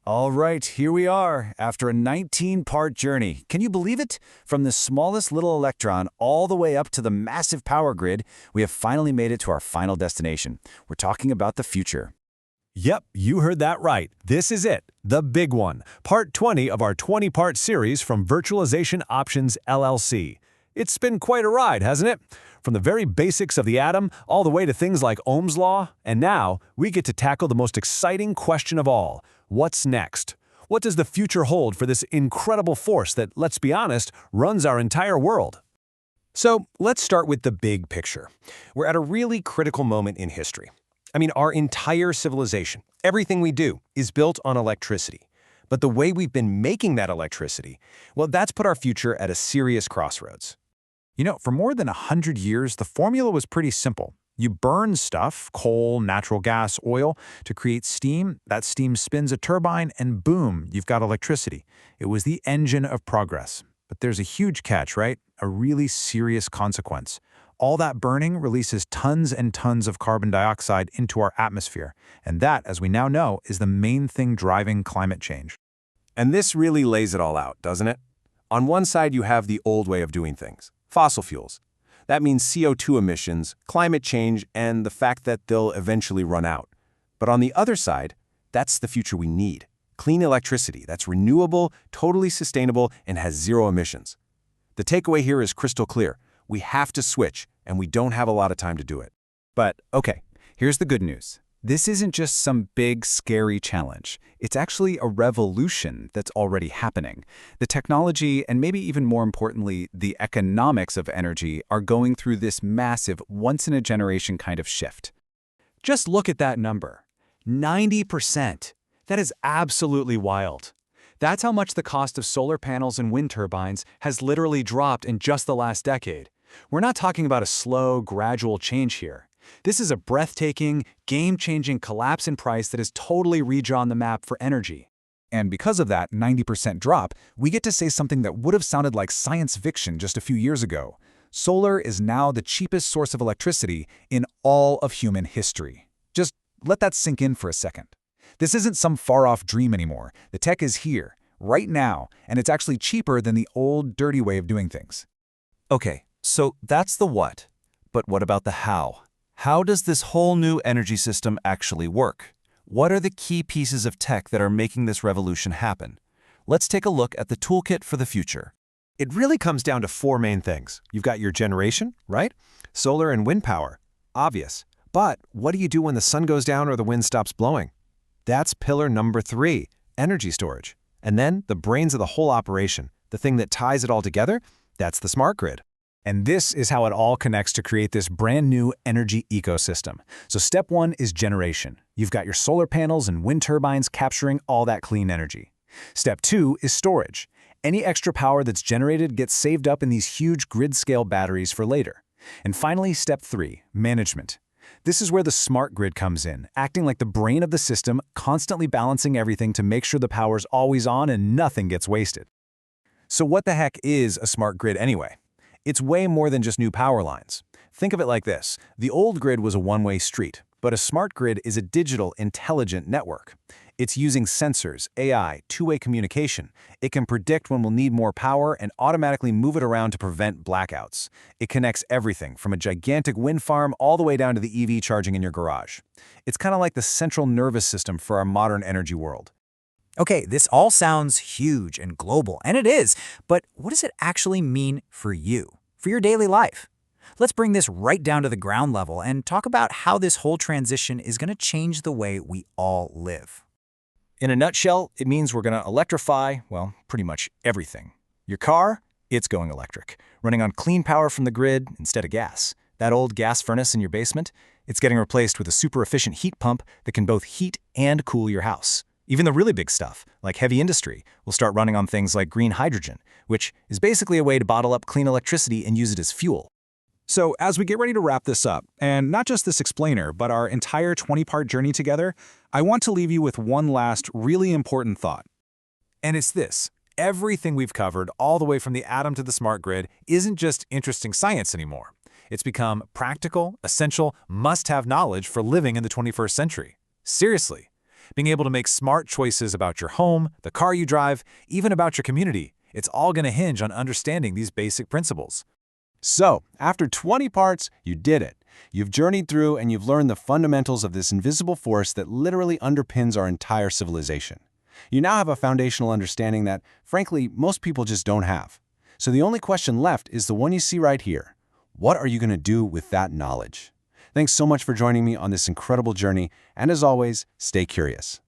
All right, here we are, after a 19-part journey. Can you believe it? From the smallest little electron all the way up to the massive power grid, we have finally made it to our final destination. We're talking about the future. Yep, you heard that right. This is it, the big one, part 20 of our 20-part series from Virtualization Options LLC. It's been quite a ride, hasn't it? From the very basics of the atom all the way to things like Ohm's law, and now we get to tackle the most exciting question of all. What's next? What does the future hold for this incredible force that, let's be honest, runs our entire world? So let's start with the big picture. We're at a really critical moment in history. I mean, our entire civilization, everything we do, is built on electricity. But the way we've been making that electricity, well, that's put our future at a serious crossroads. You know, for more than 100 years, the formula was pretty simple. You burn stuff, coal, natural gas, oil, to create steam. That steam spins a turbine, and boom, you've got electricity. It was the engine of progress. But there's a huge catch, right? A really serious consequence. All that burning releases tons and tons of carbon dioxide into our atmosphere. And that, as we now know, is the main thing driving climate change. And this really lays it all out, doesn't it? On one side, you have the old way of doing things, fossil fuels. That means CO2 emissions, climate change, and the fact that they'll eventually run out. But on the other side, that's the future we need. Clean electricity that's renewable, totally sustainable, and has zero emissions. The takeaway here is crystal clear. We have to switch, and we don't have a lot of time to do it. But, okay, here's the good news. This isn't just some big, scary challenge. It's actually a revolution that's already happening. The technology, and maybe even more importantly, the economics of energy, are going through this massive, once-in-a-generation kind of shift. Just look at that number. 90%. That is absolutely wild. That's how much the cost of solar panels and wind turbines has literally dropped in just the last decade. We're not talking about a slow, gradual change here. This is a breathtaking, game-changing collapse in price that has totally redrawn the map for energy. And because of that 90% drop, we get to say something that would have sounded like science fiction just a few years ago. Solar is now the cheapest source of electricity in all of human history. Just let that sink in for a second. This isn't some far-off dream anymore. The tech is here, right now, and it's actually cheaper than the old, dirty way of doing things. Okay, so that's the what. But what about the how? How does this whole new energy system actually work? What are the key pieces of tech that are making this revolution happen? Let's take a look at the toolkit for the future. It really comes down to four main things. You've got your generation, right? Solar and wind power. Obvious. But what do you do when the sun goes down or the wind stops blowing? That's pillar number 3, energy storage. And then the brains of the whole operation, the thing that ties it all together, that's the smart grid. And this is how it all connects to create this brand new energy ecosystem. So step 1 is generation. You've got your solar panels and wind turbines capturing all that clean energy. Step 2 is storage. Any extra power that's generated gets saved up in these huge grid-scale batteries for later. And finally, step 3, management. This is where the smart grid comes in, acting like the brain of the system, constantly balancing everything to make sure the power's always on and nothing gets wasted. So what the heck is a smart grid anyway? It's way more than just new power lines. Think of it like this. The old grid was a one-way street, but a smart grid is a digital, intelligent network. It's using sensors, AI, two-way communication. It can predict when we'll need more power and automatically move it around to prevent blackouts. It connects everything from a gigantic wind farm all the way down to the EV charging in your garage. It's kind of like the central nervous system for our modern energy world. Okay, this all sounds huge and global, and it is, but what does it actually mean for you, for your daily life? Let's bring this right down to the ground level and talk about how this whole transition is going to change the way we all live. In a nutshell, it means we're going to electrify, well, pretty much everything. Your car, it's going electric, running on clean power from the grid instead of gas. That old gas furnace in your basement, it's getting replaced with a super efficient heat pump that can both heat and cool your house. Even the really big stuff, like heavy industry, will start running on things like green hydrogen, which is basically a way to bottle up clean electricity and use it as fuel. So as we get ready to wrap this up, and not just this explainer, but our entire 20-part journey together, I want to leave you with one last really important thought. And it's this. Everything we've covered, all the way from the atom to the smart grid, isn't just interesting science anymore. It's become practical, essential, must-have knowledge for living in the 21st century. Seriously. Being able to make smart choices about your home, the car you drive, even about your community. It's all going to hinge on understanding these basic principles. So, after 20 parts, you did it. You've journeyed through and you've learned the fundamentals of this invisible force that literally underpins our entire civilization. You now have a foundational understanding that, frankly, most people just don't have. So the only question left is the one you see right here. What are you going to do with that knowledge? Thanks so much for joining me on this incredible journey, and as always, stay curious.